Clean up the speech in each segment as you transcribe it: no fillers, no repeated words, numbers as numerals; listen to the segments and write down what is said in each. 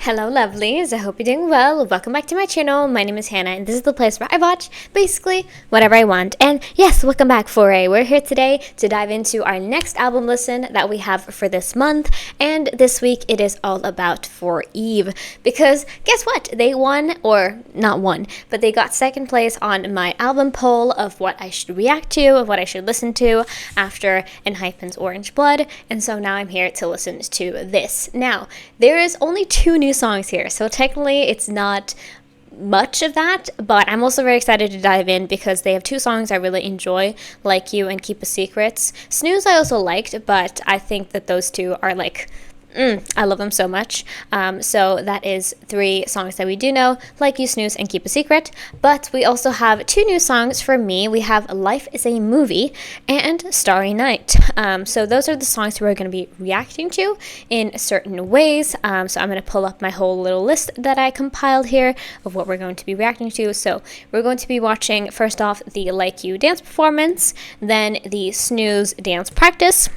Hello lovelies, I hope you're doing well. Welcome back to my channel. My name is Hannah and this is the place where I watch basically whatever I want. And yes, welcome back we're here today to dive into our next album listen that we have for this month. And this week it is all about For Eve. Because guess what? They won, or not won, but they got second place on my album poll of what I should react to, of what I should listen to after 𝑗𝒊𝒆's Orange Blood. And so now I'm here to listen to this. Now, there is only two new songs here, so technically it's not much of that, but I'm also very excited to dive in because they have two songs I really enjoy, Like You and Keep a Secret. Snooze I also liked, but I think that those two are like I love them so much. So that is three songs that we do know, Like You, Snooze, and Keep a Secret. But we also have two new songs for me. We have Life is a Movie and Starry Night. So those are the songs we're going to be reacting to in certain ways. So I'm going to pull up my whole little list that I compiled here of what we're going to be reacting to. So we're going to be watching, first off, the Like You dance performance, then the Snooze dance practice,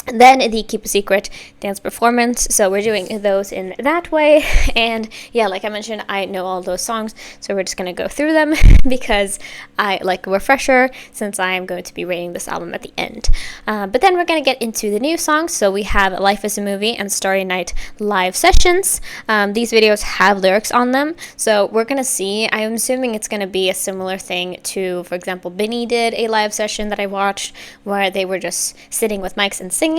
then the Keep a Secret dance performance. So we're doing those in that way. And yeah, like I mentioned, I know all those songs, so we're just going to go through them because I like a refresher since I am going to be rating this album at the end. But then we're going to get into the new songs. So we have Life is a Movie and Starry Night live sessions. These videos have lyrics on them, so we're going to see. I'm assuming it's going to be a similar thing to, for example, Binny did a live session that I watched where they were just sitting with mics and singing.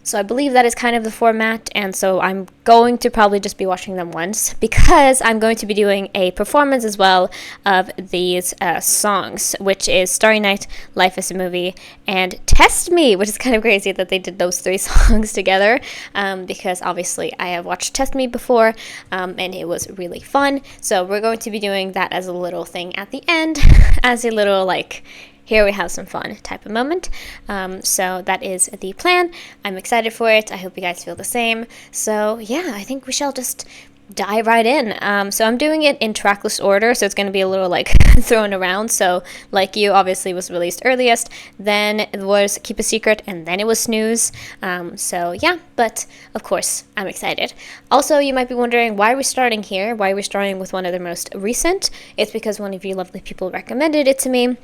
So I believe that is kind of the format, and so I'm going to probably just be watching them once because I'm going to be doing a performance as well of these songs, which is Starry Night, Life is a Movie, and Test Me, which is kind of crazy that they did those three songs together, because obviously I have watched Test Me before, and it was really fun. So we're going to be doing that as a little thing at the end, as a little like, here we have some fun type of moment. So that is the plan. I'm excited for it. I hope you guys feel the same. So yeah, I think we shall just dive right in. So I'm doing it in tracklist order, so it's going to be a little like thrown around. So Like You obviously was released earliest, then it was Keep a Secret, and then it was Snooze. So yeah, but of course I'm excited. Also, you might be wondering, why are we starting here? Why are we starting with one of the most recent? It's because one of you lovely people recommended it to me.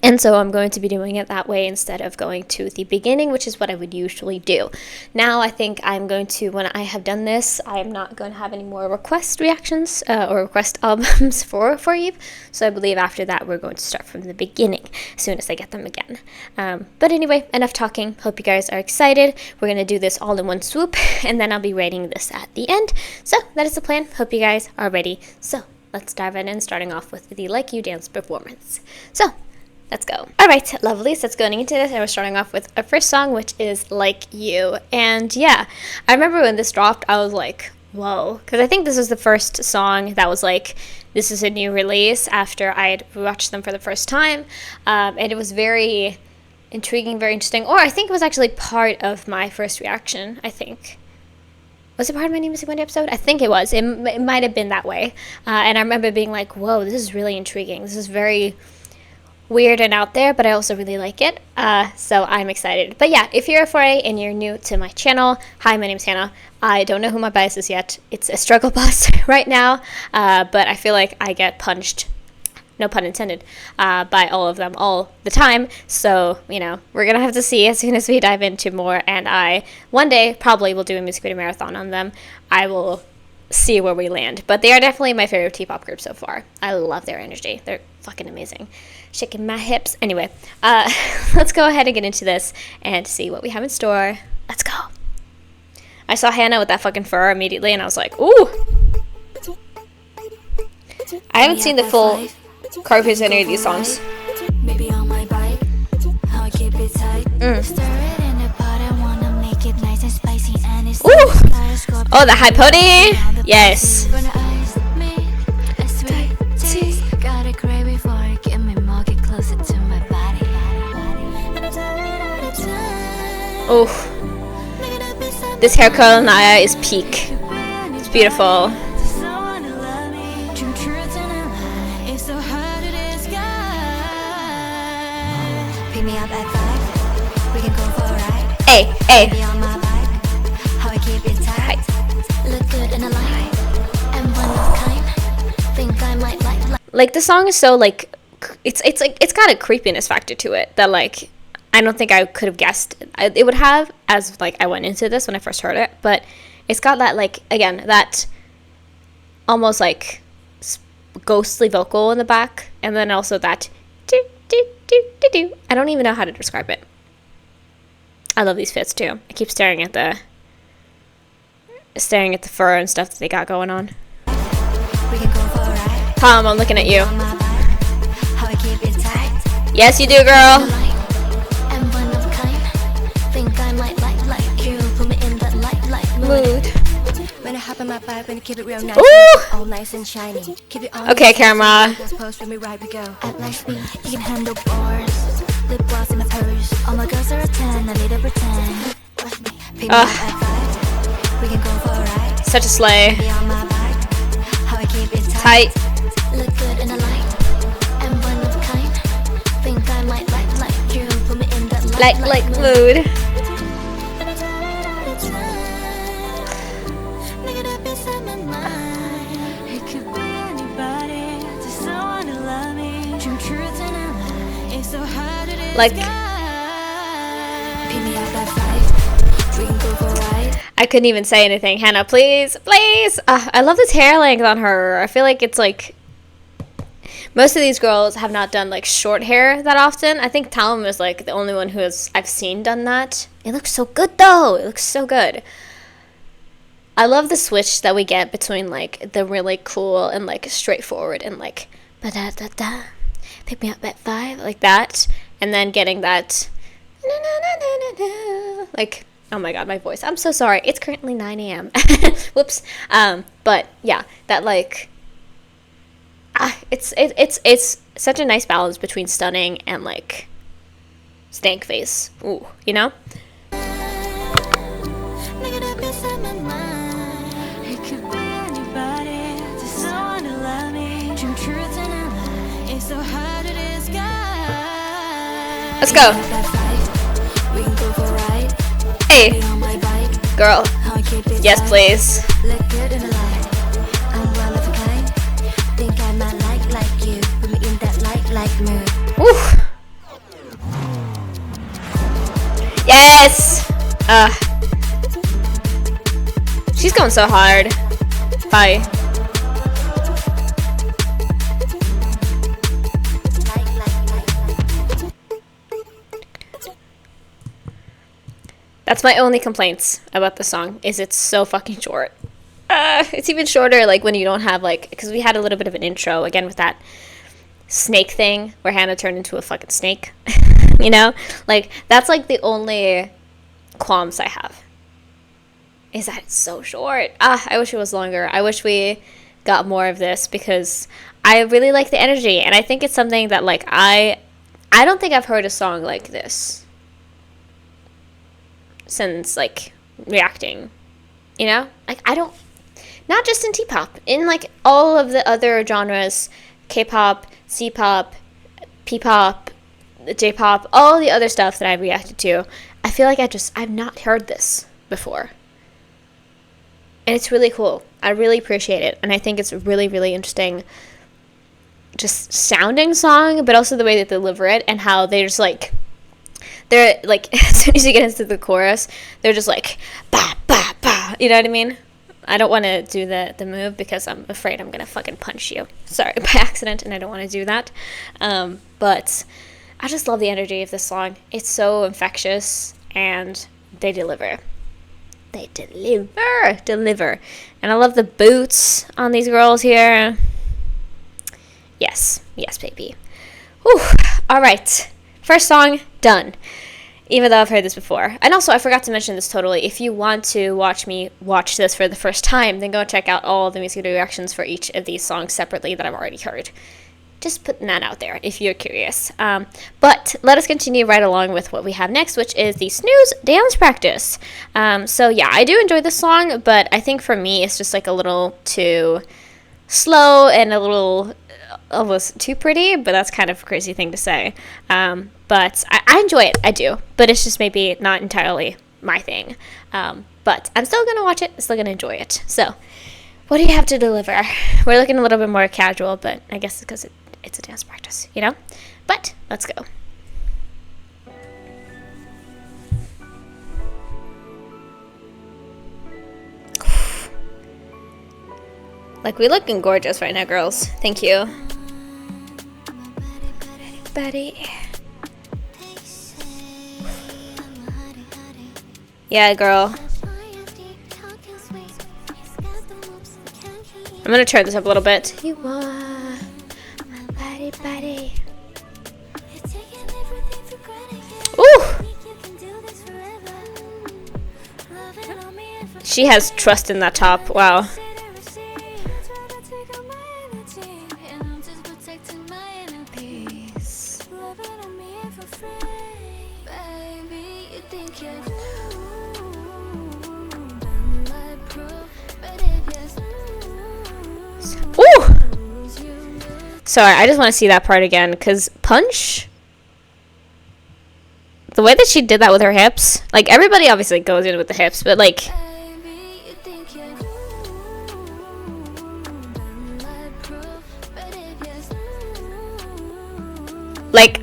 And so I'm going to be doing it that way instead of going to the beginning, which is what I would usually do. Now I think I'm going to, when I have done this, I am not going to have any more request reactions or request albums for Eve. So I believe after that we're going to start from the beginning as soon as I get them again. But anyway, enough talking. Hope you guys are excited. We're going to do this all in one swoop, and then I'll be rating this at the end. So that is the plan. Hope you guys are ready. So let's dive in, starting off with the Like You dance performance. So let's go. Alright, lovelies, let's go into this. And we're starting off with our first song, which is Like You. And yeah, I remember when this dropped, I was like, whoa. Because I think this was the first song that was like, this is a new release after I had watched them for the first time. And it was very intriguing, very interesting. Or I think it was actually part of my first reaction, I think. Was it part of my Name is 𝑗𝒊𝒆 episode? I think it was. It might have been that way. And I remember being like, whoa, this is really intriguing. This is very weird and out there, but I also really like it, so I'm excited. But yeah, if you're a 4A and you're new to my channel, hi, my name's Hannah. I don't know who my bias is yet. It's a struggle bus right now, but I feel like I get punched, no pun intended, by all of them all the time. So, you know, we're gonna have to see as soon as we dive into more, and I one day probably will do a music video marathon on them. I will see where we land, but they are definitely my favorite T-pop group so far. I love their energy. They're fucking amazing. Shaking my hips. Anyway, let's go ahead and get into this and see what we have in store. Let's go. I saw Hannah with that fucking fur immediately, and I was like, ooh. I haven't seen the full chorus in any of these songs. Ooh! Oh, the high pony! Yes. Oh, this hair curl on Naya is peak. It's beautiful. Hey, hey. Hi. like the song is so like it's like it's got a creepiness factor to it that like I don't think I could have guessed it would have as like I went into this when I first heard it. But it's got that like, again, that almost like ghostly vocal in the back, and then also that do do do do do. I don't even know how to describe it. I love these fits too. I keep staring at the fur and stuff that they got going on. Tom, I'm looking at you. Yes, you do, girl. Mood. Ooh. Okay, camera. Such a slay. Tight. Like mood. Like, I couldn't even say anything. Hannah, please, please. I love this hair length on her. I feel like it's like most of these girls have not done like short hair that often. I think Talum is like the only one who I've seen done that. It looks so good though. It looks so good. I love the switch that we get between like the really cool and like straightforward and like ba da da da, pick me up at 5, like that, and then getting that na, na, na, na, na, na, like, oh my god, my voice. I'm so sorry. It's currently 9 a.m. Whoops. But yeah, that like it's such a nice balance between stunning and like stank face. Ooh, you know? Let's go. Hey, girl. Yes, please. Woo. Yes. She's going so hard. Bye. That's my only complaints about the song, is it's so fucking short. It's even shorter like when you don't have like, because we had a little bit of an intro again with that snake thing where Hannah turned into a fucking snake. You know, like that's like the only qualms I have, is that it's so short. I wish it was longer. I wish we got more of this, because I really like the energy, and I think it's something that like I don't think I've heard a song like this since like reacting, you know, like I don't, not just in T-pop, in like all of the other genres, K-pop, C-pop, P-pop, J-pop, all the other stuff that I've reacted to, I feel like I've not heard this before, and it's really cool. I really appreciate it, and I think it's a really, really interesting just sounding song, but also the way they deliver it, and how they're like as soon as you get into the chorus, they're just like ba ba ba, you know what I mean? I don't want to do the move because I'm afraid I'm gonna fucking punch you, sorry, by accident, and I don't want to do that. But I just love the energy of this song. It's so infectious, and they deliver. They deliver. And I love the boots on these girls here. Yes, baby. Whew. All right, first song done, even though I've heard this before. And also, I forgot to mention this totally. If you want to watch me watch this for the first time, then go check out all the music video reactions for each of these songs separately that I've already heard. Just putting that out there if you're curious. But let us continue right along with what we have next, which is the Snooze dance practice. So yeah, I do enjoy this song, but I think for me it's just like a little too slow and a little almost too pretty, but that's kind of a crazy thing to say. But I enjoy it, I do, but it's just maybe not entirely my thing. But I'm still gonna watch it, I'm still gonna enjoy it. So What do you have to deliver? We're looking a little bit more casual, but I guess because it's a dance practice, you know? But let's go. Like, we looking gorgeous right now, girls. Thank you. Buddy. Yeah, girl. I'm gonna turn this up a little bit. You are my buddy. Ooh! She has trust in that top. Wow. Ooh! Sorry, I just want to see that part again, because Punch, the way that she did that with her hips, like, everybody obviously goes in with the hips, but, like,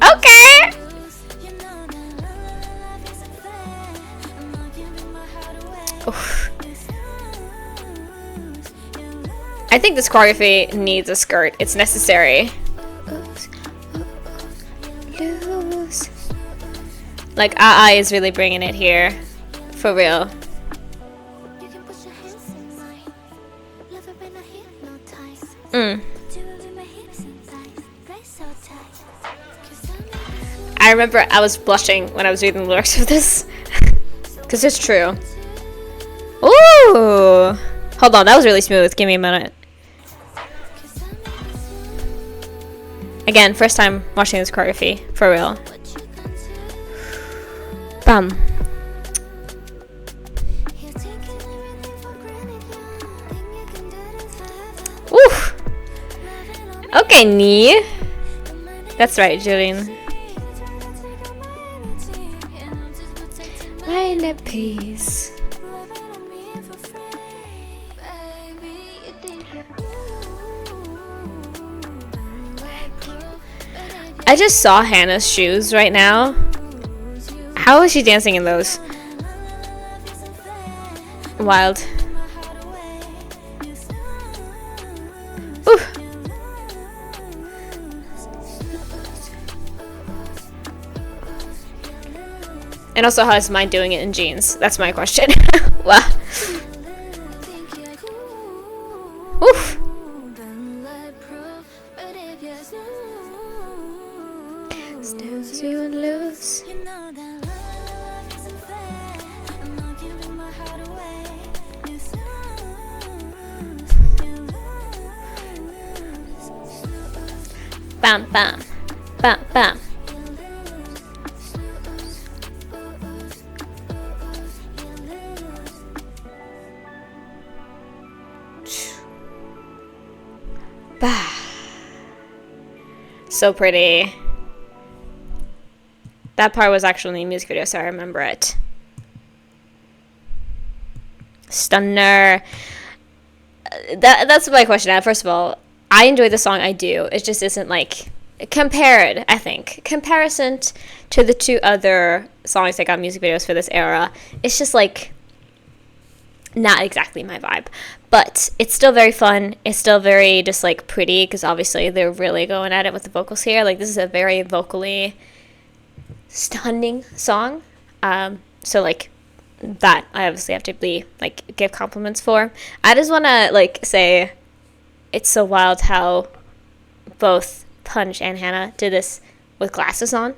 okay! Oof. I think this choreography needs a skirt. It's necessary. Like, 𝐴𝒐𝒗𝒊𝒆 is really bringing it here. For real. I remember I was blushing when I was reading the lyrics of this. Because it's true. Ooh! Hold on, that was really smooth. Give me a minute. Again, first time watching this choreography, for real. Bam. Oof. Okay, knee. That's right, Julian. Find a peace. I just saw Hannah's shoes right now. How is she dancing in those? Wild. Ooh. And also, how is mine doing it in jeans? That's my question. Wow. Oof. Snooze, you and lose. Bam, bam, bam, bam. Bah. So pretty. That part was actually in the music video, so I remember it. Stunner. That's my question. First of all, I enjoy the song. I do. It just isn't like compared. I think comparison to the two other songs that got music videos for this era, it's just like not exactly my vibe. But it's still very fun. It's still very just like pretty because obviously they're really going at it with the vocals here. Like this is a very vocally stunning song. So like that I obviously have to be like give compliments for. I just want to like say it's so wild how both Punch and Hannah did this with glasses on.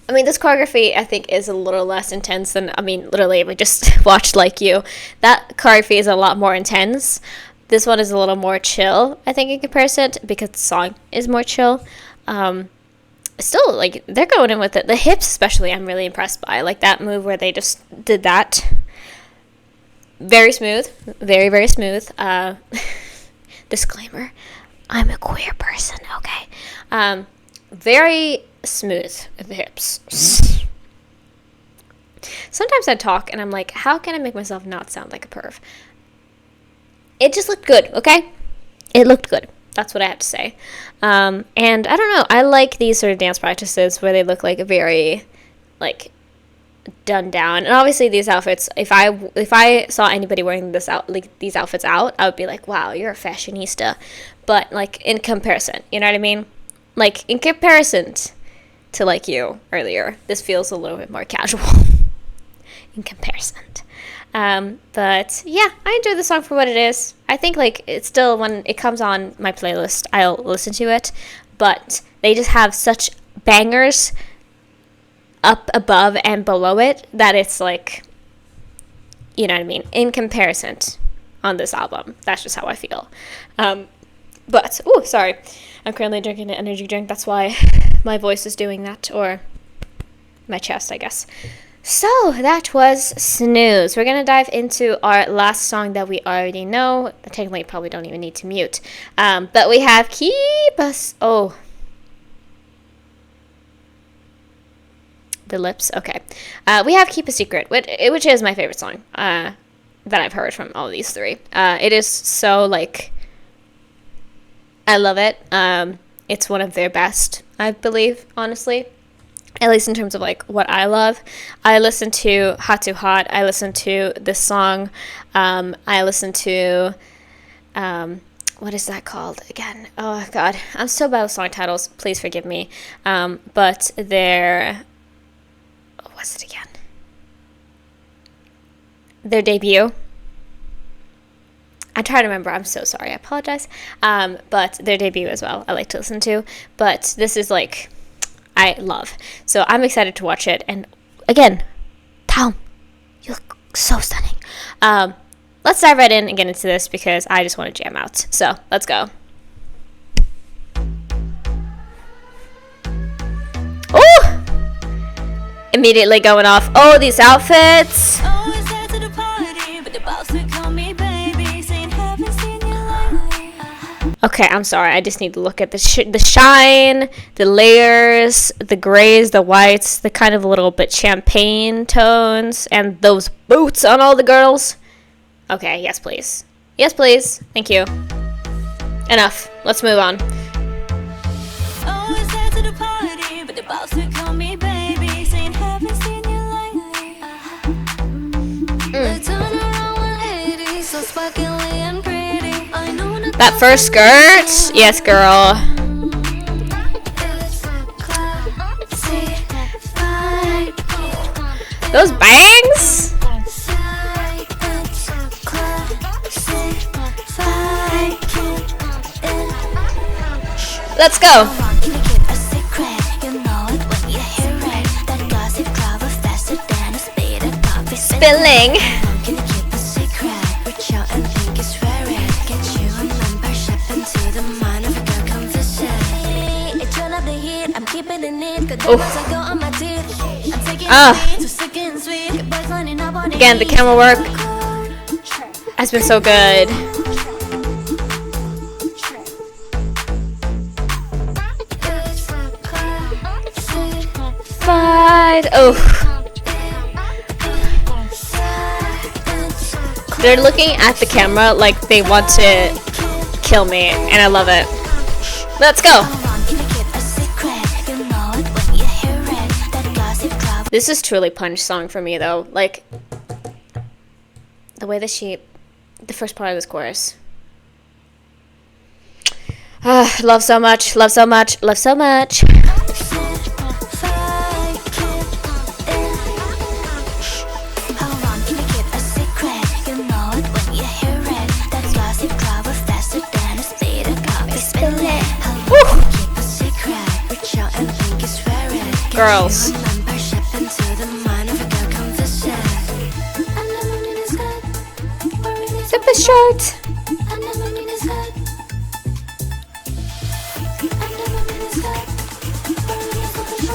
I mean, this choreography, I think, is a little less intense than, I mean, literally, we just watched Like You. That choreography is a lot more intense. This one is a little more chill, I think, in comparison, because the song is more chill. Still, like, they're going in with it. The hips, especially, I'm really impressed by. Like, that move where they just did that. Very smooth. Very, very smooth. Disclaimer, I'm a queer person, okay? Very smooth at the hips. Sometimes I talk and I'm like, how can I make myself not sound like a perv? It just looked good, okay? It looked good. That's what I have to say. And I don't know. I like these sort of dance practices where they look like very, like, done down. And obviously these outfits, if I saw anybody wearing these outfits out, I would be like, wow, you're a fashionista. But, like, in comparison, you know what I mean? Like, in comparison to, like, you earlier, this feels a little bit more casual in comparison. But yeah, I enjoy the song for what it is. I think, like, it's still, when it comes on my playlist, I'll listen to it. But they just have such bangers up above and below it that it's like, you know what I mean, in comparison on this album. That's just how I feel. But, oh, sorry. I'm currently drinking an energy drink. That's why my voice is doing that, or my chest, I guess. So, that was Snooze. We're going to dive into our last song that we already know. Technically, probably don't even need to mute. But we have Keep Us... Oh. The lips? Okay. We have Keep a Secret, which is my favorite song that I've heard from all these three. It is so, like... I love it. It's one of their best, I believe, honestly. At least in terms of, like, what I love. I listen to Hot Too Hot. I listen to this song. I listen to, what is that called again? Oh, God. I'm so bad with song titles. Please forgive me. But their, what's it again? Their debut. I try to remember. I'm so sorry. I apologize. But their debut as well, I like to listen to. But this is, like... I love. So I'm excited to watch it. And again, Tom, you look so stunning. Let's dive right in and get into this because I just want to jam out. So let's go. Oh! Immediately going off. Oh, these outfits. Okay, I'm sorry. I just need to look at the shine, the layers, the grays, the whites, the kind of a little bit champagne tones, and those boots on all the girls. Okay, yes, please. Yes, please. Thank you. Enough. Let's move on. That first skirt, yes, girl. Those bangs. Let's go. Spilling. Again, the camera work has been so good. Fight. Oh. They're looking at the camera like they want to kill me, and I love it. Let's go. This is truly Punch song for me, though. Like, the way that the first part of this chorus. Love so much, love so much, love so much. Girls. Zip the shirt.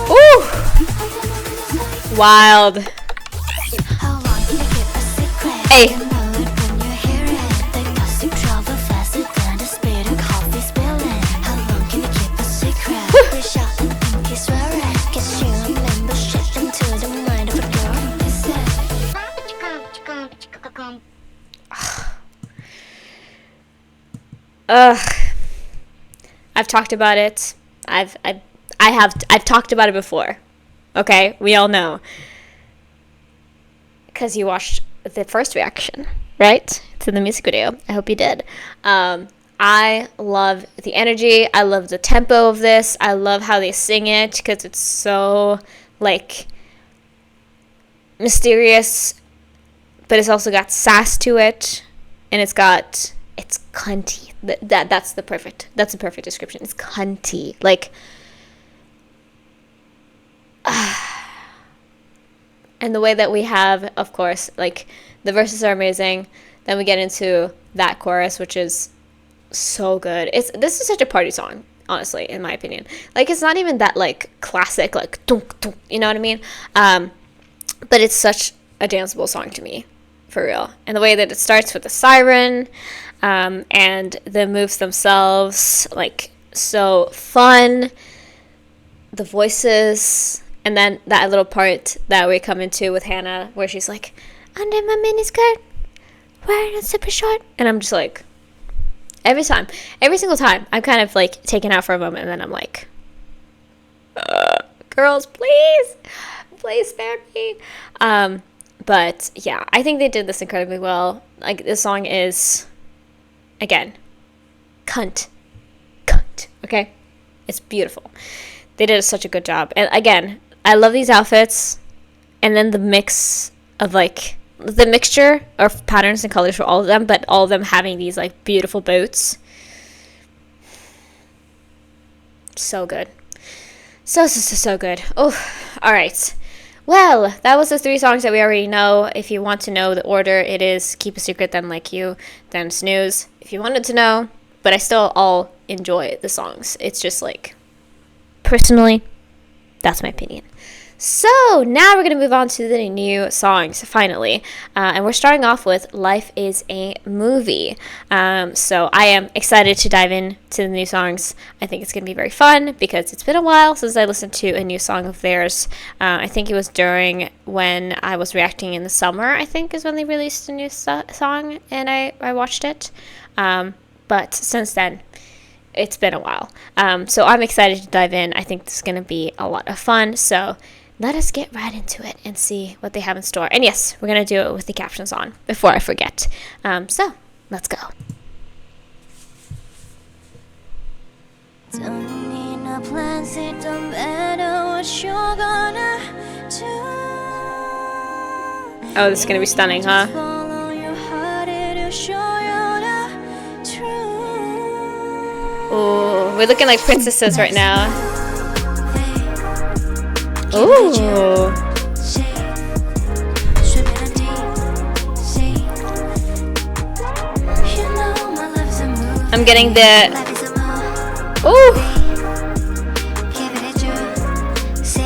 Ooh. Wild. Hey. Ugh. I've talked about it. I've talked about it before. Okay, we all know. Because you watched the first reaction, right? To the music video. I hope you did. I love the energy. I love the tempo of this. I love how they sing it because it's so, like, mysterious, but it's also got sass to it, and it's cunty. That's the perfect description. It's cunty. Like, and the way that we have, of course, like, the verses are amazing. Then we get into that chorus, which is so good. This is such a party song, honestly, in my opinion. Like, it's not even that, like, classic, like, dunk, dunk, you know what I mean? But it's such a danceable song to me, for real. And the way that it starts with the siren, and the moves themselves, like, so fun. The voices, and then that little part that we come into with Hannah, where she's like, under my miniskirt, wearing it super short. And I'm just like, every single time, I'm kind of, like, taken out for a moment, and then I'm like, girls, please spare me. But yeah, I think they did this incredibly well. Like, this song is, again, cunt, okay? It's beautiful. They did such a good job. And again, I love these outfits, and then the mix of, like, the mixture of patterns and colors for all of them, but all of them having these, like, beautiful boots. So good. So good. Oh, all right. Well, that was the 3 songs that we already know. If you want to know the order, it is Keep a Secret, Then Like You, then Snooze. If you wanted to know, but I still all enjoy the songs. It's just, like, personally, that's my opinion. So now we're going to move on to the new songs, finally. And we're starting off with Life is a Movie. So I am excited to dive into the new songs. I think it's going to be very fun because it's been a while since I listened to a new song of theirs. I think it was during when I was reacting in the summer, I think, is when they released a new song, and I watched it. But since then, it's been a while. So I'm excited to dive in. I think this is going to be a lot of fun. So let us get right into it and see what they have in store. And yes, we're going to do it with the captions on before I forget. So let's go. Don't need no plans, it don't matter what you're gonna do. Oh, this is going to be stunning, huh? Follow your heart, it'll show you the truth. Ooh, we're looking like princesses right now. Ooh. I'm getting the... Ooh.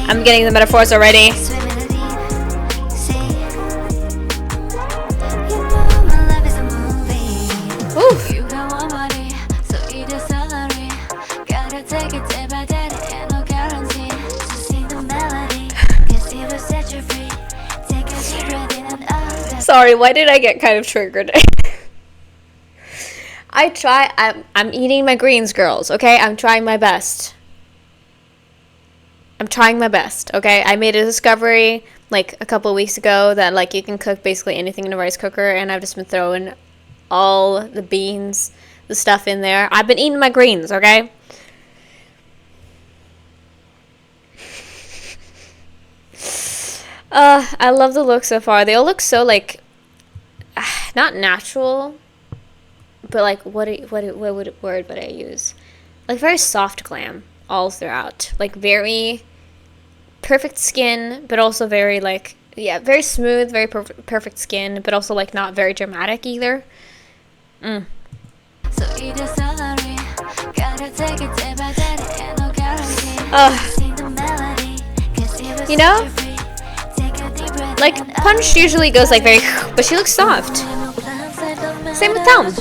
I'm getting the metaphors already. Ooh. Sorry, why did I get kind of triggered? I'm eating my greens, girls, okay? I'm trying my best. Okay? I made a discovery, like, a couple of weeks ago that, like, you can cook basically anything in a rice cooker, and I've just been throwing all the beans, the stuff in there. I've been eating my greens, okay? I love the look so far. They all look so, like, not natural, but, like, what word would I use? Like, very soft glam all throughout. Like, very perfect skin, but also very, like, yeah, very smooth, very perfect skin, but also, like, not very dramatic either. You know? Like, Punch usually goes, like, very, but she looks soft. Same with Tom.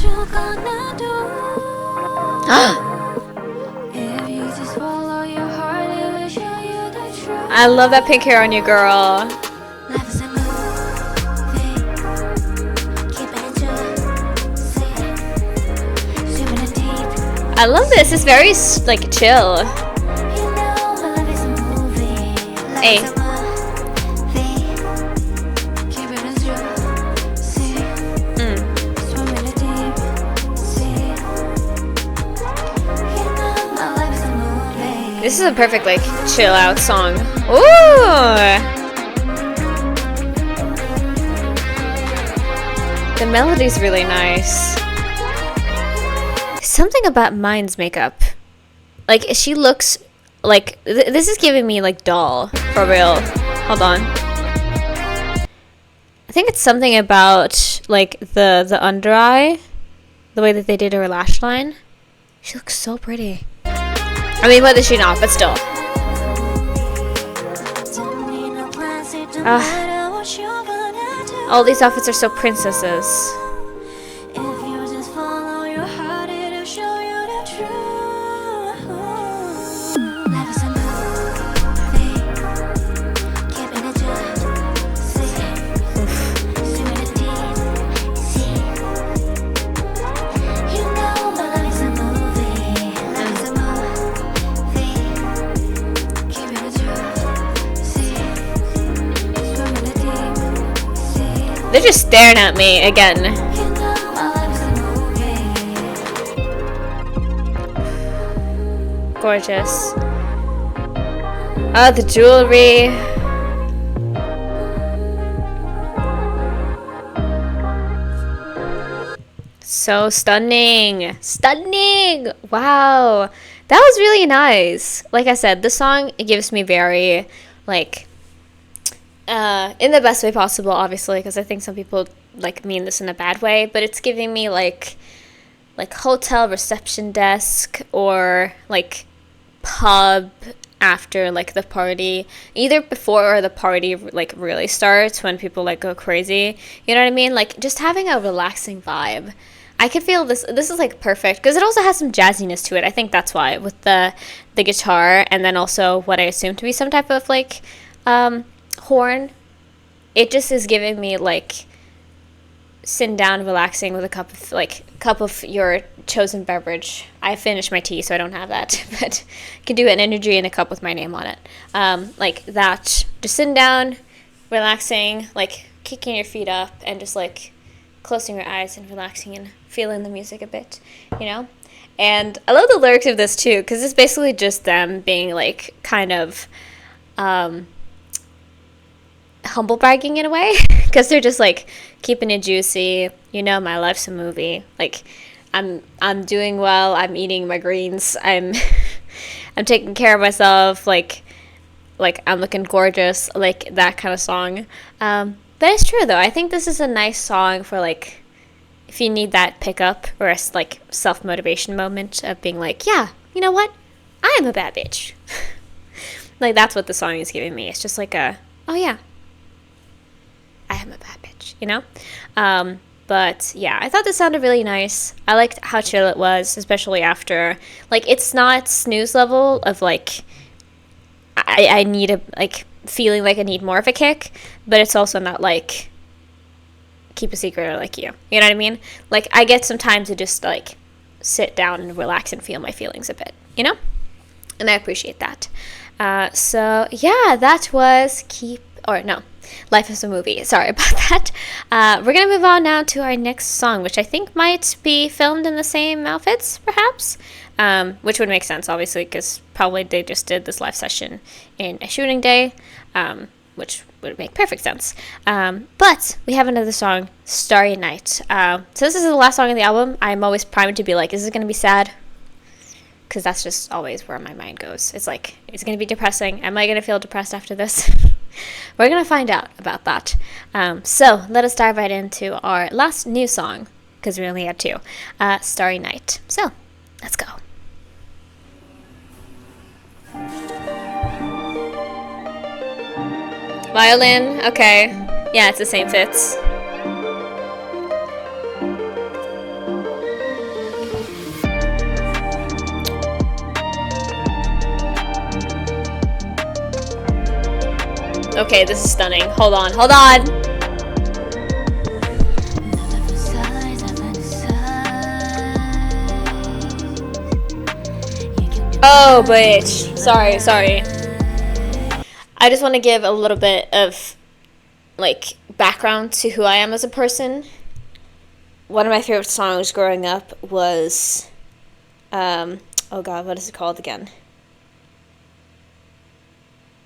I love that pink hair on you, girl. I love this. It's very like chill. Hey. This is a perfect like chill out song. Ooh. The melody's really nice. Something about Mind's makeup. Like, she looks like... this is giving me, like, doll. For real. Hold on. I think it's something about, like, the under eye. The way that they did her lash line. She looks so pretty. I mean, whether she not, but still. All these outfits are so princesses. They're just staring at me again. Gorgeous. Oh, the jewelry. So stunning. Stunning. Wow. That was really nice. Like I said, the song, it gives me very, like... in the best way possible, obviously, because I think some people like mean this in a bad way, but it's giving me like hotel reception desk or like pub after like the party, either before or the party like really starts, when people like go crazy, you know what I mean? Like just having a relaxing vibe. I could feel this is like perfect because it also has some jazziness to it. I think that's why, with the guitar, and then also what I assume to be some type of like horn. It just is giving me like sitting down, relaxing with a cup of your chosen beverage. I finished my tea, so I don't have that, but I can do an energy in a cup with my name on it. Like that, just sitting down, relaxing, like kicking your feet up, and just like closing your eyes and relaxing and feeling the music a bit, you know. And I love the lyrics of this too, because it's basically just them being like kind of humble bragging in a way, because they're just like keeping it juicy, you know. My life's a movie. Like I'm doing well. I'm eating my greens. I'm taking care of myself. Like I'm looking gorgeous. Like that kind of song. But it's true though. I think this is a nice song for like if you need that pickup or a like self-motivation moment of being like, yeah, you know what? I am a bad bitch. Like that's what the song is giving me. It's just like a, oh yeah, I am a bad bitch, you know? But yeah, I thought this sounded really nice. I liked how chill it was, especially after, like, it's not Snooze level of like, I need a, like, feeling like I need more of a kick, but it's also not like keep a secret or like you know what I mean? Like I get some time to just like sit down and relax and feel my feelings a bit, you know? And I appreciate that. So yeah, that was Life is a Movie. Sorry about that. We're going to move on now to our next song, which I think might be filmed in the same outfits, perhaps. Which would make sense, obviously, because probably they just did this live session in a shooting day, which would make perfect sense. But we have another song, Starry Night. So this is the last song of the album. I'm always primed to be like, is it going to be sad? Because that's just always where my mind goes. It's like, is it going to be depressing? Am I going to feel depressed after this? We're going to find out about that. So let us dive right into our last new song, because we only had two, Starry Night. So let's go. Violin, okay. Yeah, it's the same fits. Okay, this is stunning. Hold on. Oh, bitch. Sorry. I just want to give a little bit of, like, background to who I am as a person. One of my favorite songs growing up was, oh god, what is it called again?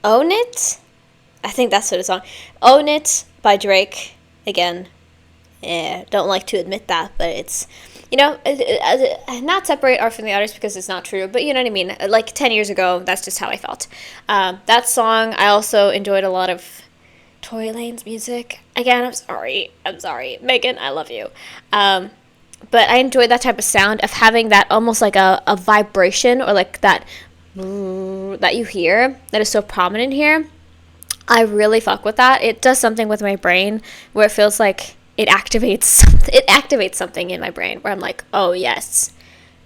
Own It? I think that's what it's on. Own It by Drake. Again, don't like to admit that, but it's, you know, not separate art from the artist because it's not true, but you know what I mean. Like 10 years ago, that's just how I felt. That song, I also enjoyed a lot of Tory Lane's music. Again, I'm sorry. Megan, I love you. But I enjoyed that type of sound of having that almost like a vibration, or like that you hear that is so prominent here. I really fuck with that. It does something with my brain where it feels like it activates something in my brain where I'm like, oh yes.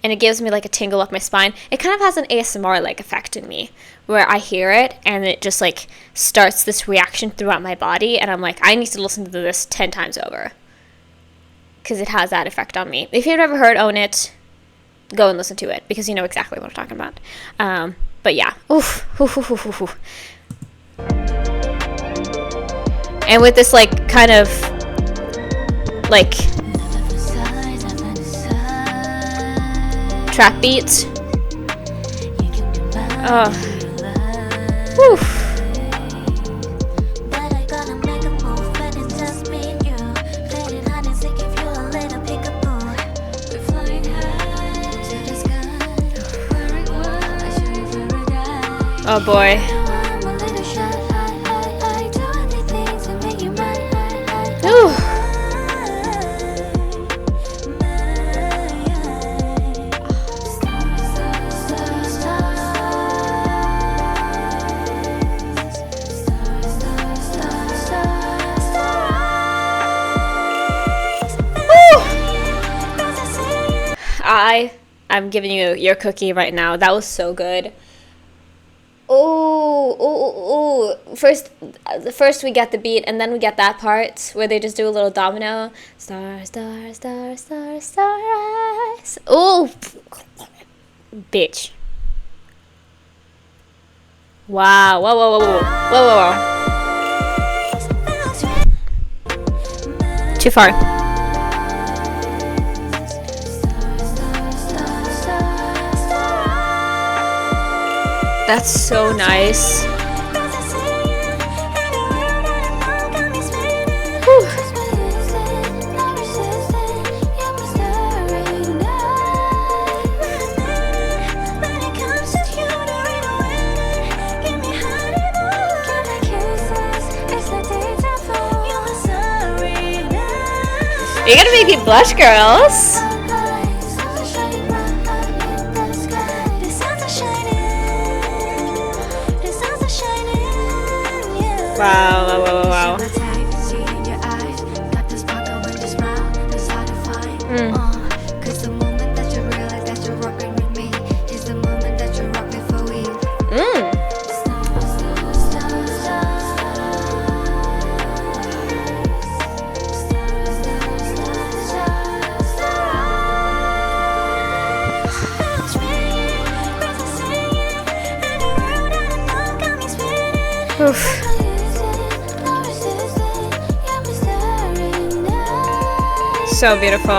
And it gives me like a tingle up my spine. It kind of has an ASMR like effect in me where I hear it and it just like starts this reaction throughout my body, and I'm like, I need to listen to this 10 times over because it has that effect on me. If you've never heard Own It, go and listen to it because you know exactly what I'm talking about. But yeah. Oof. And with this like kind of like trap beat. Oh. Whew. Oh boy. Ooh. I'm giving you your cookie right now. That was so good. Oh. First we get the beat, and then we get that part where they just do a little domino. Star, star, star, star, stars. Oh, bitch. Wow. Whoa. Too far. That's so nice. Whew. You're gonna make me blush, girls. Wow. Oof. So beautiful.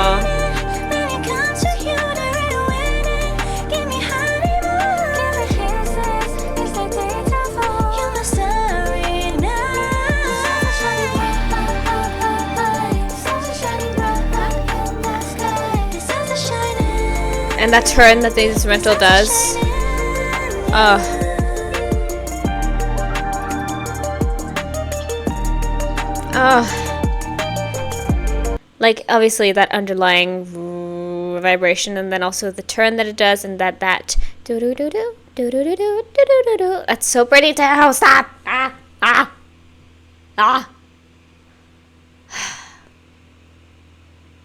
And that turn that the instrumental does. Like obviously that underlying vibration, and then also the turn that it does, and that do do do do do do do do do do do. That's so pretty to stop.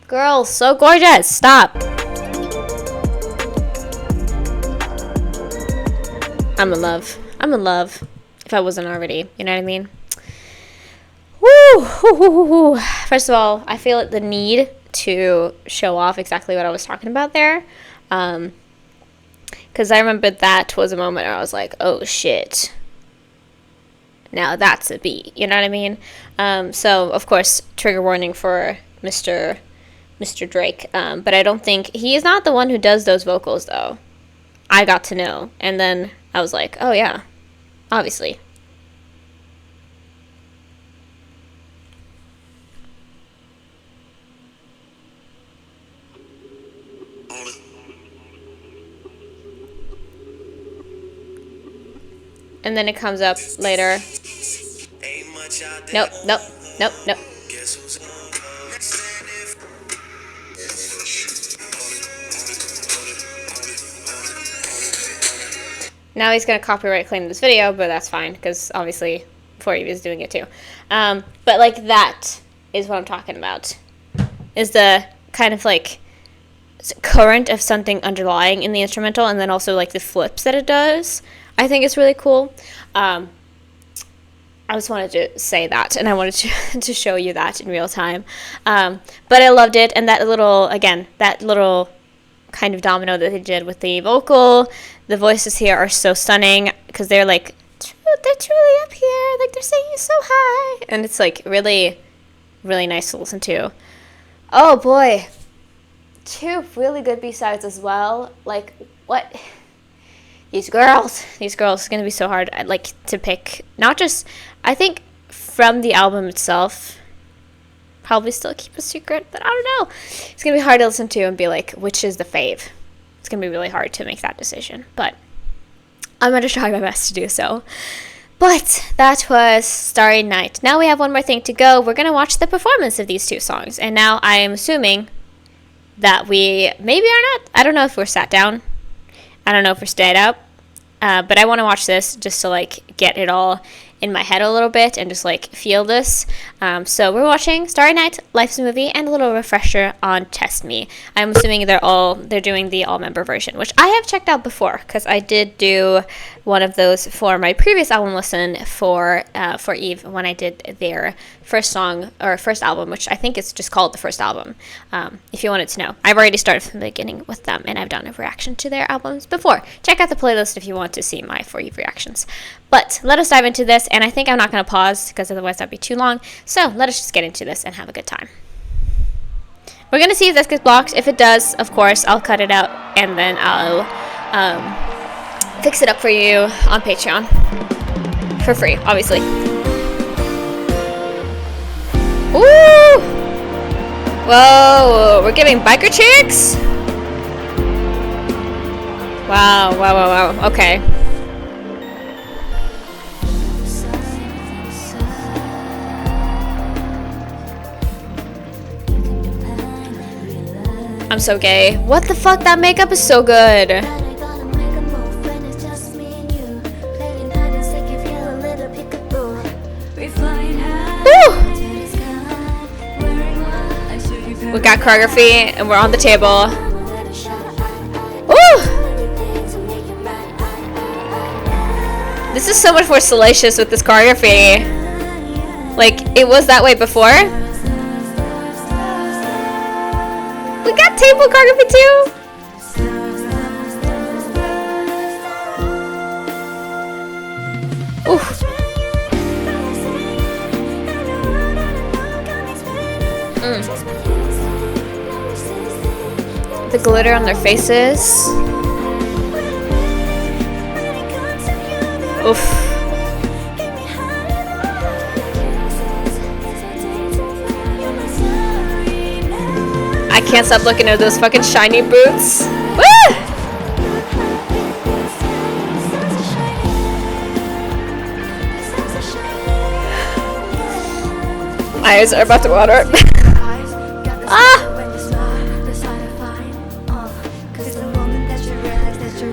Girl, so gorgeous. Stop. I'm in love. If I wasn't already, you know what I mean? Woo! First of all, I feel the need to show off exactly what I was talking about there. Because Because I remember that was a moment where I was like, oh shit. Now that's a beat. You know what I mean? So, of course, trigger warning for Mr. Drake. But I don't think... He is not the one who does those vocals, though. I got to know. And then I was like, oh yeah, obviously. And then it comes up later. Nope. Now he's gonna copyright claim this video, but that's fine, because obviously before he was doing it too. But like that is what I'm talking about. Is the kind of like current of something underlying in the instrumental, and then also like the flips that it does. I think it's really cool. I just wanted to say that, and I wanted to show you that in real time. But I loved it, and that little kind of domino that they did with the vocal, the voices here are so stunning, because they're like, they're truly up here, like they're singing so high, and it's like really, really nice to listen to. Oh boy, 2 really good B-sides as well. Like, what? These girls, it's going to be so hard, like, to pick. Not just, I think, from the album itself, probably still keep a secret, but I don't know. It's going to be hard to listen to and be like, which is the fave? It's going to be really hard to make that decision, but I'm going to try my best to do so. But that was Starry Night. Now we have one more thing to go. We're going to watch the performance of these 2 songs, and now I am assuming that we maybe are not. I don't know if we're sat down. I don't know if we're stayed up, but I want to watch this just to, like, get it all in my head a little bit and just, like, feel this. So we're watching Starry Night, Life's a Movie, and a little refresher on Test Me. I'm assuming they're doing the all-member version, which I have checked out before, because I did do one of those for my previous album listen for Eve when I did their first song, or first album, which I think is just called the first album, if you wanted to know. I've already started from the beginning with them, and I've done a reaction to their albums before. Check out the playlist if you want to see my For Eve reactions. But let us dive into this, and I think I'm not going to pause, because otherwise that'd be too long. So let us just get into this and have a good time. We're going to see if this gets blocked. If it does, of course, I'll cut it out, and then I'll fix it up for you on Patreon. For free, obviously. Ooh! Whoa, we're giving biker chicks? Wow. Okay. I'm so gay. What the fuck? That makeup is so good. Woo! We got choreography, and we're on the table. Woo! This is so much more salacious with this choreography. Like, it was that way before. We got table choreography too. Oof. The glitter on their faces. Oof. I can't stop looking at those fucking shiny boots. Woo! My eyes are about to water. Ah!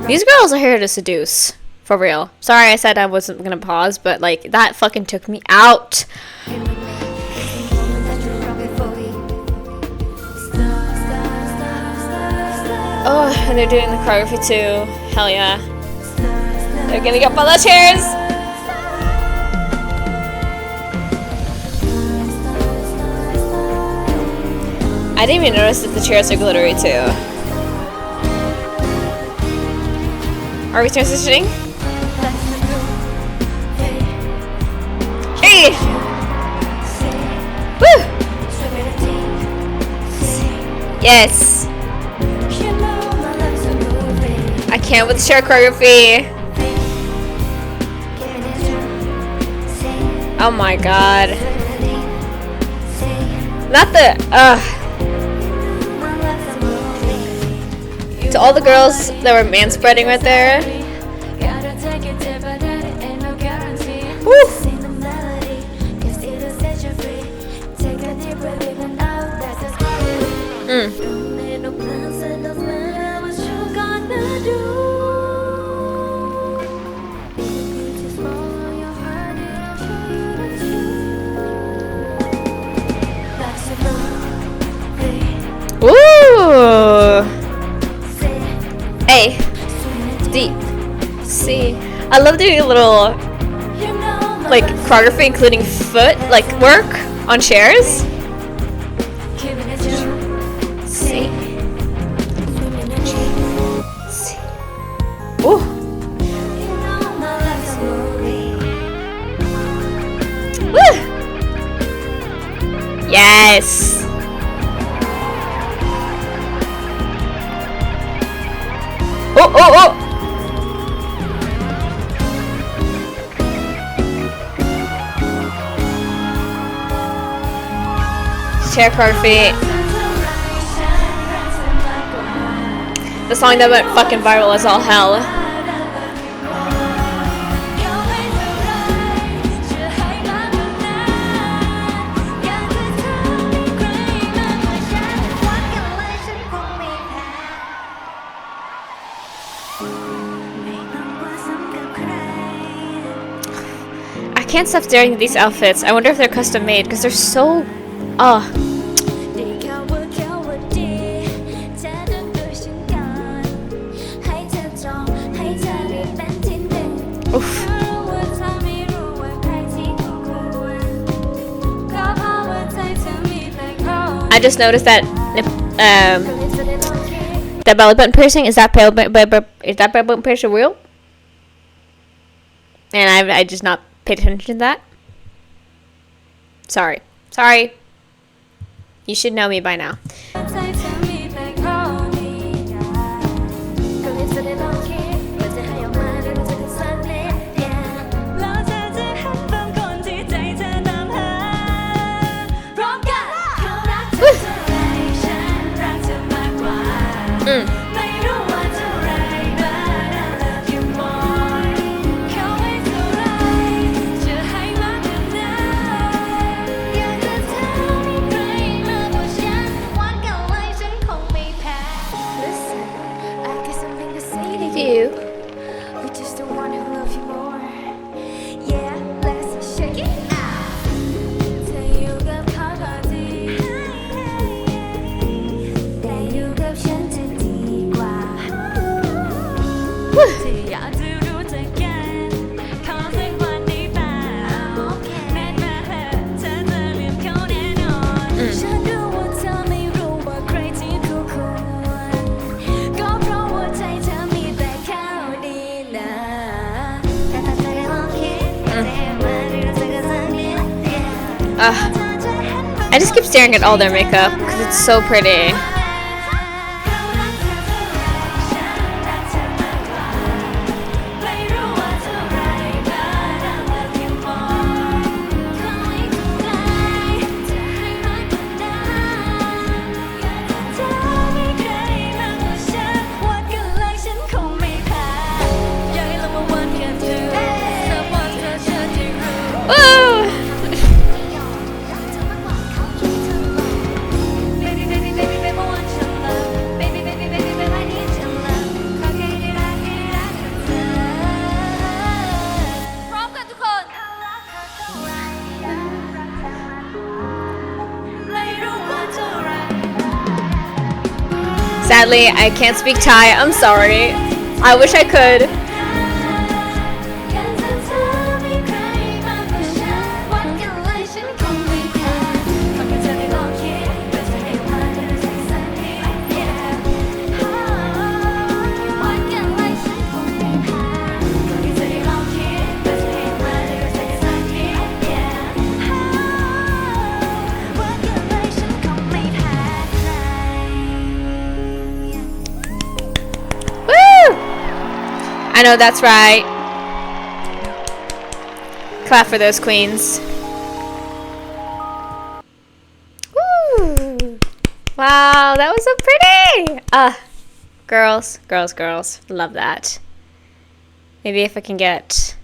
These girls are here to seduce. For real. Sorry I said I wasn't gonna pause, but like that fucking took me out. Oh, and they're doing the choreography too. Hell yeah. They're getting up on the chairs. I didn't even notice that the chairs are glittery too. Are we transitioning? Hey! Woo! Yes! I can't with the share choreography. Oh my god. Not the to all the girls that were manspreading right there. Woo. Ooh. A, D, C. I love doing a little like choreography, including foot like work on chairs. C. C. Ooh. Woo. Yes. Oh, oh, oh! Chair choreography. The song that went fucking viral as all hell. I can't stop staring at these outfits. I wonder if they're custom made because they're so oof. I just noticed that the belly button piercing is that belly button piercing real? And I just not paid attention to that. Sorry. You should know me by now. I just keep staring at all their makeup because it's so pretty. Sadly, I can't speak Thai. I'm sorry. I wish I could. know that's right. Clap for those queens. Woo! Wow, that was so pretty. Girls. Love that. Maybe if I can get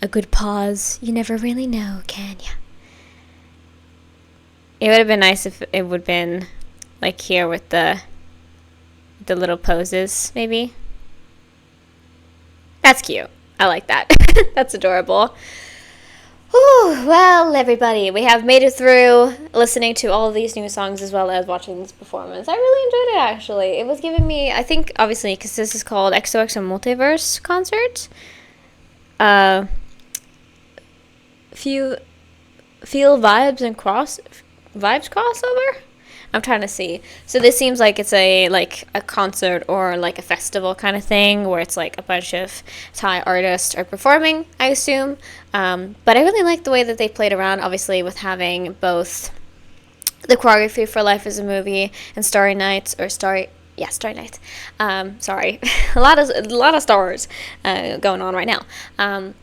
a good pause. You never really know, can ya? It would have been nice if it would have been like here with the little poses, maybe. That's cute. I like that. That's adorable. Whew, well, everybody, we have made it through listening to all of these new songs as well as watching this performance. I really enjoyed it, actually. It was giving me, I think, obviously, because this is called XOXO MULTIVERSE concert. Feel vibes and vibes crossover? I'm trying to see. So this seems like it's a concert or like a festival kind of thing where it's like a bunch of Thai artists are performing, I assume. But I really like the way that they played around, obviously, with having both the choreography for Life is a Movie and Starry Nights. Sorry, a lot of stars going on right now.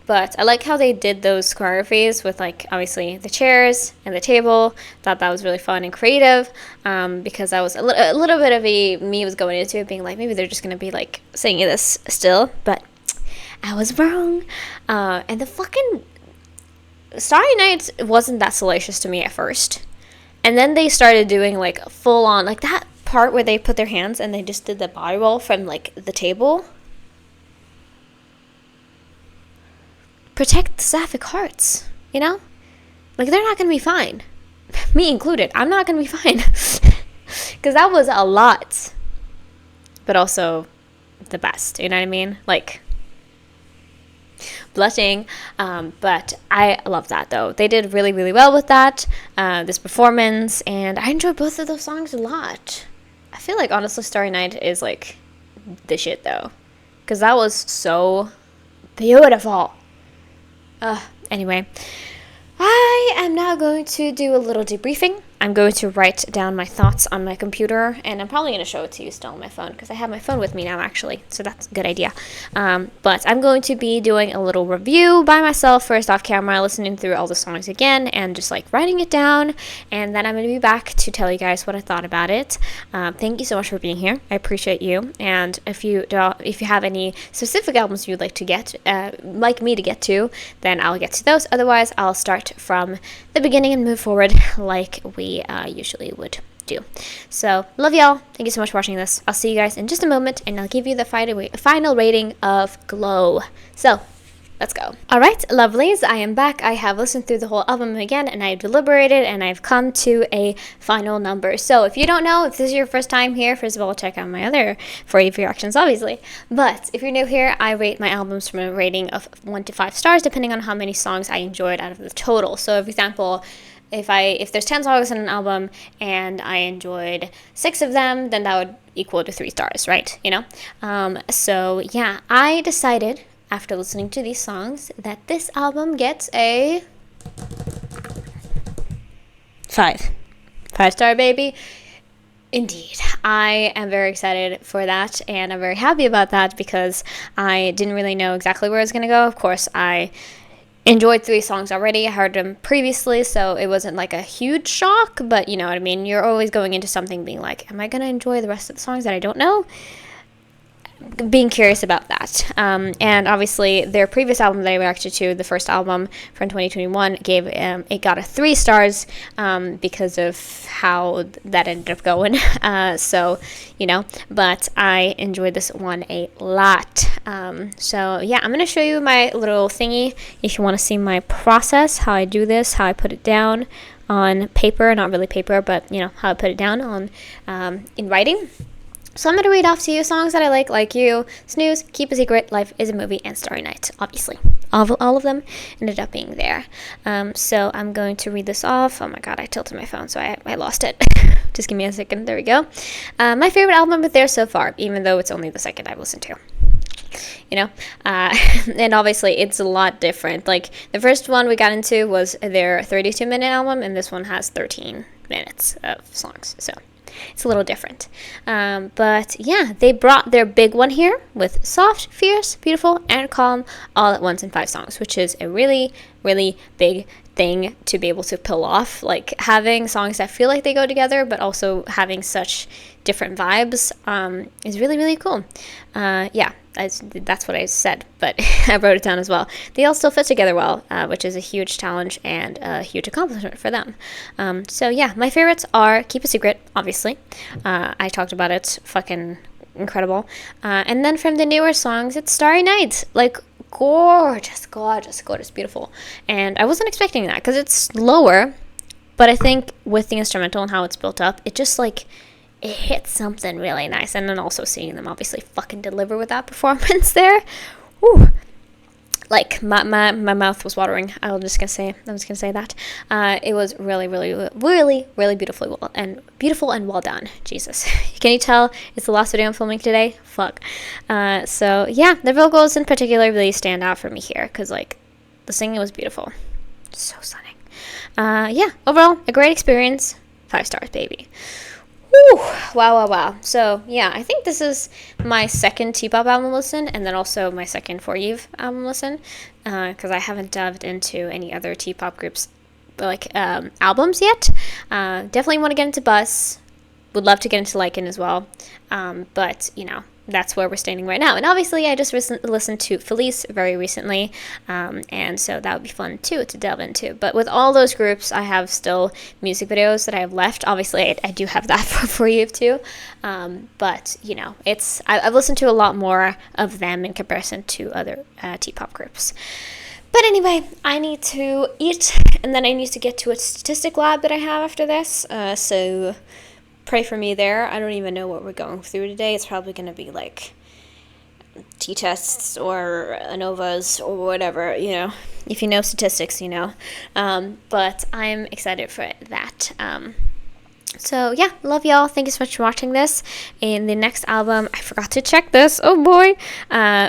But I like how they did those choreographies with, like, obviously the chairs and the table. Thought that was really fun and creative, because I was a little bit of me was going into it being like, maybe they're just gonna be like singing this still, but I was wrong. And the fucking Starry Nights wasn't that salacious to me at first, and then they started doing like full on, like that part where they put their hands and they just did the body roll from like the table. Protect the sapphic hearts, you know? Like, they're not gonna be fine. Me included. I'm not gonna be fine. Because that was a lot. But also the best, you know what I mean? Like, blushing. But I love that, though. They did really, really well with that, this performance, and I enjoyed both of those songs a lot. I feel like, honestly, Starry Night is, like, the shit, though. Because that was so beautiful. Anyway, I am now going to do a little debriefing. I'm going to write down my thoughts on my computer, and I'm probably going to show it to you still on my phone, because I have my phone with me now, actually, so that's a good idea. But I'm going to be doing a little review by myself first off camera, listening through all the songs again, and just like writing it down, and then I'm going to be back to tell you guys what I thought about it. Thank you so much for being here. I appreciate you, and if you have any specific albums you'd like me to get to, then I'll get to those. Otherwise, I'll start from the beginning and move forward like we usually would do. So, love y'all. Thank you so much for watching this. I'll see you guys in just a moment, and I'll give you the final rating of Glow. So, let's go. Alright, lovelies, I am back. I have listened through the whole album again, and I've deliberated, and I've come to a final number. So, if you don't know, if this is your first time here, first of all, check out my other 40 reactions, obviously. But, if you're new here, I rate my albums from a rating of 1 to 5 stars, depending on how many songs I enjoyed out of the total. So, for example, if there's 10 songs in an album and I enjoyed 6 of them, then that would equal to 3 stars, right? You know? So yeah, I decided after listening to these songs that this album gets a 5. 5-star, baby. Indeed. I am very excited for that, and I'm very happy about that because I didn't really know exactly where it was going to go. Of course, I enjoyed 3 songs already. I heard them previously, so it wasn't like a huge shock, but you know what I mean. You're always going into something being like, am I going to enjoy the rest of the songs that I don't know? Being curious about that. And obviously their previous album that I reacted to, the first album from 2021, it got a 3 stars because of how that ended up going. So, you know, but I enjoyed this one a lot. So yeah, I'm going to show you my little thingy if you want to see my process, how I do this, how I put it down on paper, not really paper, but you know, how I put it down on in writing. So I'm going to read off to you songs that I like You, Snooze, Keep a Secret, Life is a Movie, and Starry Night, obviously. All of them ended up being there. So I'm going to read this off. Oh my god, I tilted my phone, so I lost it. Just give me a second. There we go. My favorite album with theirs so far, even though it's only the second I've listened to. You know? And obviously it's a lot different. Like, the first one we got into was their 32-minute album, and this one has 13 minutes of songs, so It's a little different. But yeah, they brought their big one here with Soft, Fierce, Beautiful, and Calm all at once in 5 songs, which is a really, really big thing to be able to pull off. Like having songs that feel like they go together, but also having such different vibes is really, really cool. Yeah, that's what I said, but I wrote it down as well. They all still fit together well, which is a huge challenge and a huge accomplishment for them. So yeah, my favorites are Keep a Secret, obviously. I talked about it, fucking incredible. And then from the newer songs, it's Starry Night. Like, gorgeous, gorgeous, gorgeous, beautiful. And I wasn't expecting that because it's slower, but I think with the instrumental and how it's built up, it just like it hits something really nice. And then also seeing them obviously fucking deliver with that performance there, whew. Like my mouth was watering. I was just gonna say that. It was really, really, really, really beautiful and well done. Jesus, can you tell it's the last video I'm filming today? Fuck. So yeah, the vocals in particular really stand out for me here because like the singing was beautiful, so stunning. Yeah, overall a great experience. 5 stars, baby. Whew, wow. So yeah, I think this is my second T-pop album listen, and then also my second For Eve album listen, because I haven't delved into any other T-pop groups like albums yet. Definitely want to get into Bus. Would love to get into Lycan as well, but you know, that's where we're standing right now. And obviously I just listened to Felice very recently, and so that would be fun too to delve into. But with all those groups, I have still music videos that I have left. Obviously I do have that for you too, but you know, I've listened to a lot more of them in comparison to other T-pop groups. But anyway, I need to eat, and then I need to get to a statistic lab that I have after this, so pray for me there. I don't even know what we're going through today. It's probably going to be like t-tests or ANOVAs or whatever, you know. If you know statistics, you know. But I'm excited for that. So yeah, love y'all. Thank you so much for watching this. In the next album, I forgot to check this. Oh boy.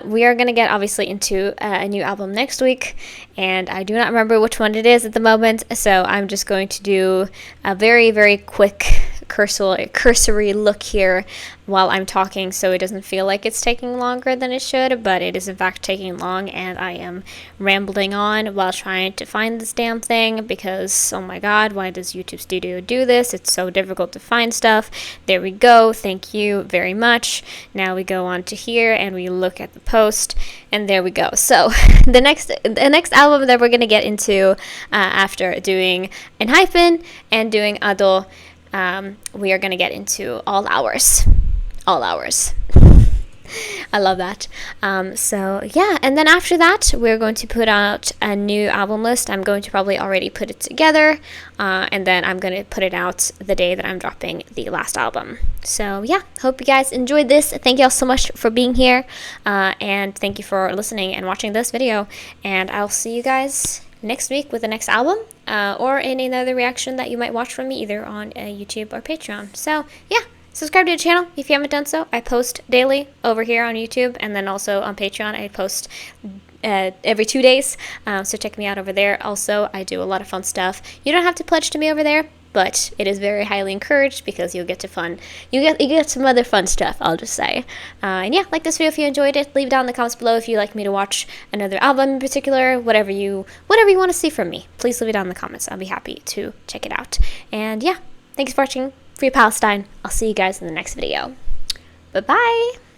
We are going to get obviously into a new album next week, and I do not remember which one it is at the moment, so I'm just going to do a very, very quick cursory look here while I'm talking, so it doesn't feel like it's taking longer than it should, but it is in fact taking long, and I am rambling on while trying to find this damn thing because, oh my god, why does YouTube Studio do this? It's so difficult to find stuff. There we go. Thank you very much. Now we go on to here and we look at the post, and there we go. So the next album that we're going to get into after doing ENHYPEN and doing ADO, we are going to get into All Hours. I love that. So yeah, and then after that we're going to put out a new album list. I'm going to probably already put it together, and then I'm going to put it out the day that I'm dropping the last album. So yeah, hope you guys enjoyed this. Thank you all so much for being here, and thank you for listening and watching this video, and I'll see you guys next week with the next album, or in another reaction that you might watch from me either on YouTube or Patreon. So yeah, subscribe to the channel if you haven't done so. I post daily over here on YouTube, and then also on Patreon I post every 2 days, so check me out over there. Also, I do a lot of fun stuff. You don't have to pledge to me over there, but it is very highly encouraged because you'll get you get some other fun stuff, I'll just say. And yeah, like this video if you enjoyed it. Leave down in the comments below if you'd like me to watch another album in particular, whatever you want to see from me. Please leave it down in the comments. I'll be happy to check it out. And yeah, thanks for watching. Free Palestine. I'll see you guys in the next video. Bye bye.